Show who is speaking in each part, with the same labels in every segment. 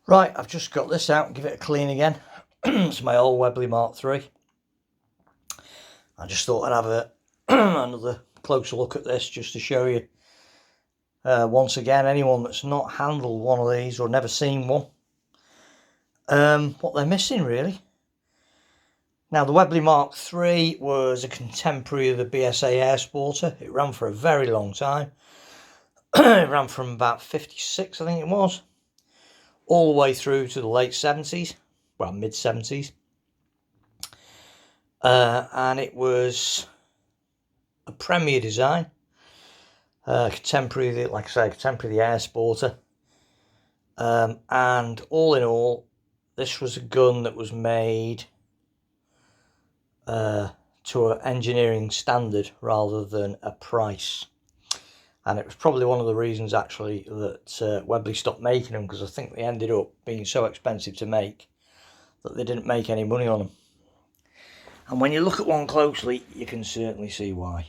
Speaker 1: Right, I've just got this out and give it a clean again. It's my old Webley Mark 3. I just thought I'd have another closer look at this just to show you. Once again, anyone that's not handled one of these or never seen one, what they're missing really. Now, the Webley Mark 3 was a contemporary of the BSA Air Sporter. It ran for a very long time. It ran from about 56, I think it was, all the way through to the late 70s, well, mid 70s. And it was a premier design, contemporary, like I say, contemporary the Air Sporter. And all in all, this was a gun that was made to an engineering standard rather than a price. And it was probably one of the reasons actually that Webley stopped making them, because I think they ended up being so expensive to make that they didn't make any money on them. And when you look at one closely, you can certainly see why.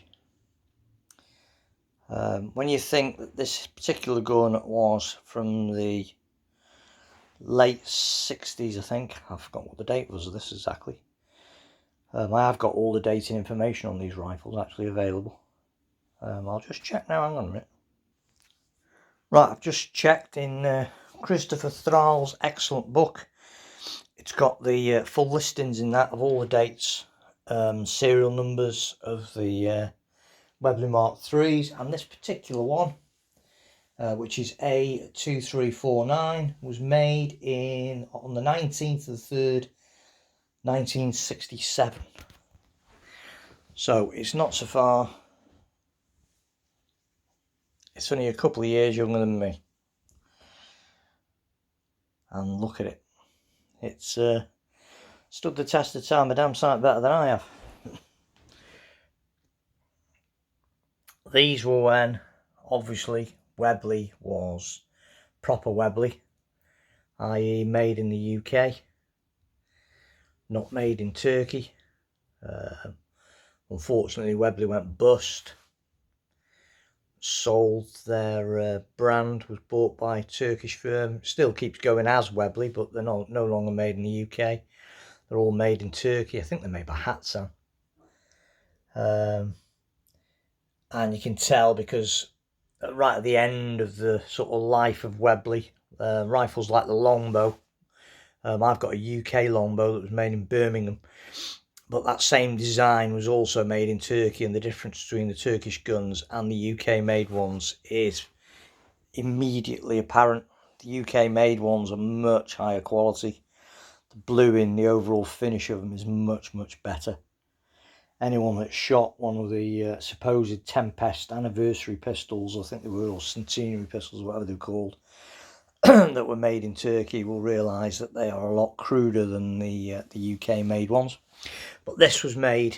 Speaker 1: When you think that this particular gun was from the late 60s, I think. I forgot what the date was of this exactly. I have got all the dating information on these rifles actually available. I'll just check now, hang on a minute. Right, I've just checked in Christopher Thrall's excellent book. It's got the full listings in that of all the dates, serial numbers of the Webley Mark 3s, and this particular one, which is A2349, was made on the 19th of the 3rd, 1967. So it's not so far. It's only a couple of years younger than me. And look at it. It's stood the test of time a damn sight better than I have. These were when, obviously, Webley was proper Webley, i.e. made in the UK, not made in Turkey. Unfortunately, Webley went bust, sold their brand, was bought by a Turkish firm. Still keeps going as Webley, but they're no longer made in the UK. They're all made in Turkey. I think they're made by Hatsan. And you can tell because right at the end of the sort of life of Webley, rifles like the longbow, I've got a UK longbow that was made in Birmingham, but that same design was also made in Turkey, and the difference between the Turkish guns and the UK made ones is immediately apparent. The UK made ones are much higher quality. The bluing, the overall finish of them is much, much better. Anyone that shot one of the supposed Tempest anniversary pistols, I think they were, or centenary pistols, whatever they're called, that were made in Turkey will realise that they are a lot cruder than the UK made ones. But this was made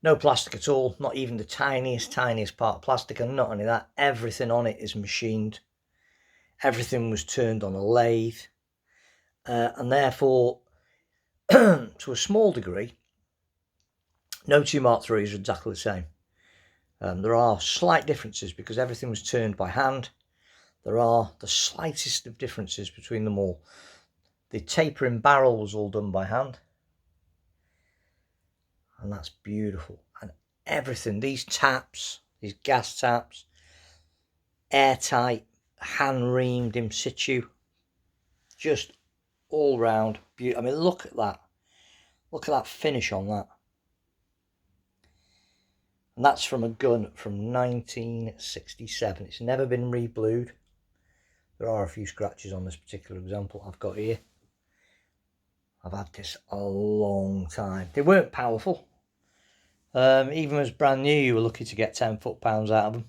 Speaker 1: no plastic at all, not even the tiniest part of plastic, and not only that, everything on it is machined. Everything was turned on a lathe, and therefore, to a small degree, no two Mark IIIs are exactly the same. There are slight differences because everything was turned by hand. There are the slightest of differences between them all. The tapering barrel was all done by hand. And that's beautiful. And everything, these taps, these gas taps, airtight, hand-reamed in situ. Just all round beautiful. I mean, look at that. Look at that finish on that. And that's from a gun from 1967. It's never been reblued. There are a few scratches on this particular example I've got here. I've had this a long time. They weren't powerful. Even as brand new, you were lucky to get 10 foot-pounds out of them.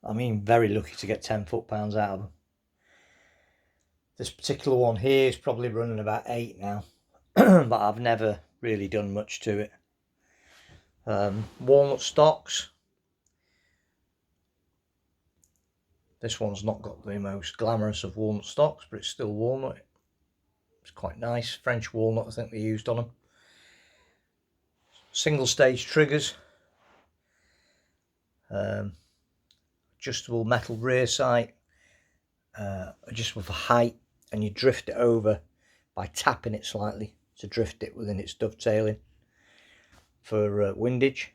Speaker 1: I mean, very lucky to get 10 foot-pounds out of them. This particular one here is probably running about 8 now. But I've never really done much to it. Walnut Stocks. This one's not got the most glamorous of walnut stocks, but it's still walnut. It's quite nice. French walnut, I think they used on them. Single stage triggers. Adjustable metal rear sight. adjustable for height, and you drift it over by tapping it slightly to drift it within its dovetailing for windage.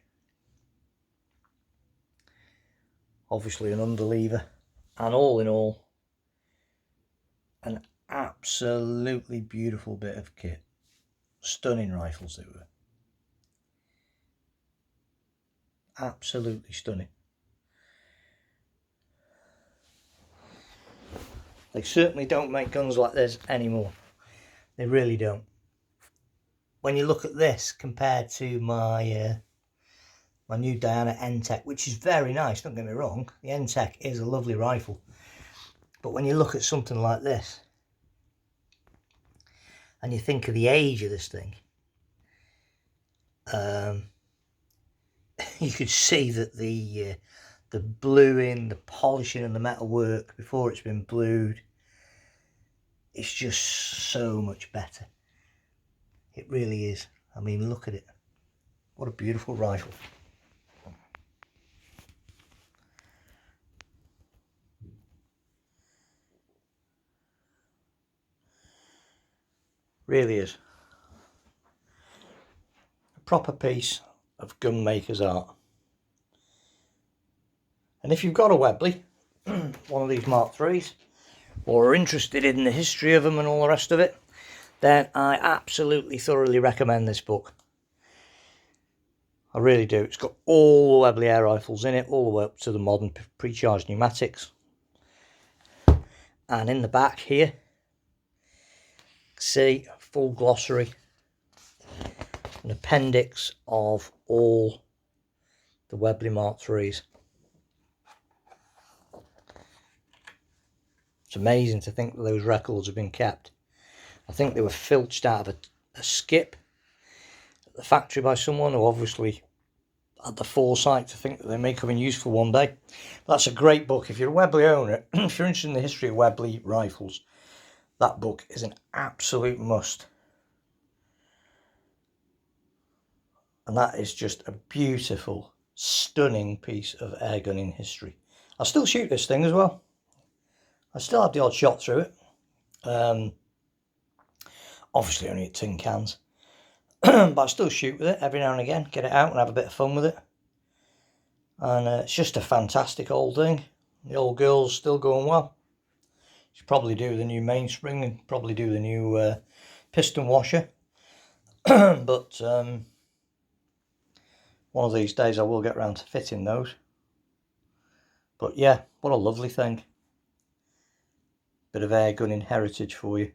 Speaker 1: Obviously an underlever, and all in all, an absolutely beautiful bit of kit. Stunning rifles they were. Absolutely stunning. They certainly don't make guns like this anymore. They really don't. When you look at this compared to my my new Diana N-Tech, which is very nice, don't get me wrong, the N-Tech is a lovely rifle, but when you look at something like this and you think of the age of this thing, you could see that the bluing, the polishing and the metal work before it's been blued, it's just so much better. It really is. I mean, look at it. What a beautiful rifle. Really is. A proper piece of gun maker's art. And if you've got a Webley, one of these Mark IIIs, or are interested in the history of them and all the rest of it, then I absolutely thoroughly recommend this book. I really do. It's got all the Webley air rifles in it, all the way up to the modern pre-charged pneumatics. And in the back here, see, full glossary, an appendix of all the Webley Mark IIIs. It's amazing to think that those records have been kept. I think they were filched out of a skip at the factory by someone who obviously had the foresight to think that they may come in useful one day. But that's a great book. If you're a Webley owner, if you're interested in the history of Webley rifles, that book is an absolute must. And that is just a beautiful, stunning piece of airgunning history. I still shoot this thing as well. I still have the odd shot through it. Obviously only at tin cans. But I still shoot with it every now and again. Get it out and have a bit of fun with it. And it's just a fantastic old thing. The old girl's still going well. Should probably do the new mainspring and probably do the new piston washer. But one of these days I will get around to fitting those. But yeah, what a lovely thing. Bit of air gunning heritage for you.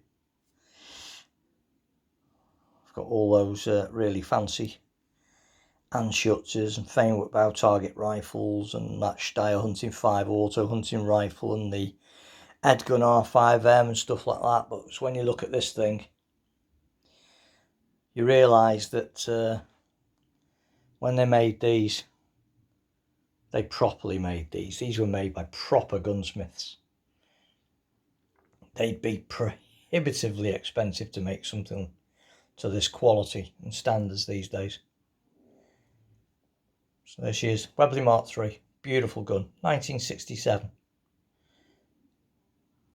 Speaker 1: I've got all those really fancy Anschutzes and Feynwood bow target rifles, and that Steyr Hunting 5 auto hunting rifle, and the Edgun R5M and stuff like that. But it's when you look at this thing, you realise that when they made these, they properly made these. These were made by proper gunsmiths. They'd be prohibitively expensive to make something to this quality and standards these days. So there she is, Webley Mark III, beautiful gun, 1967.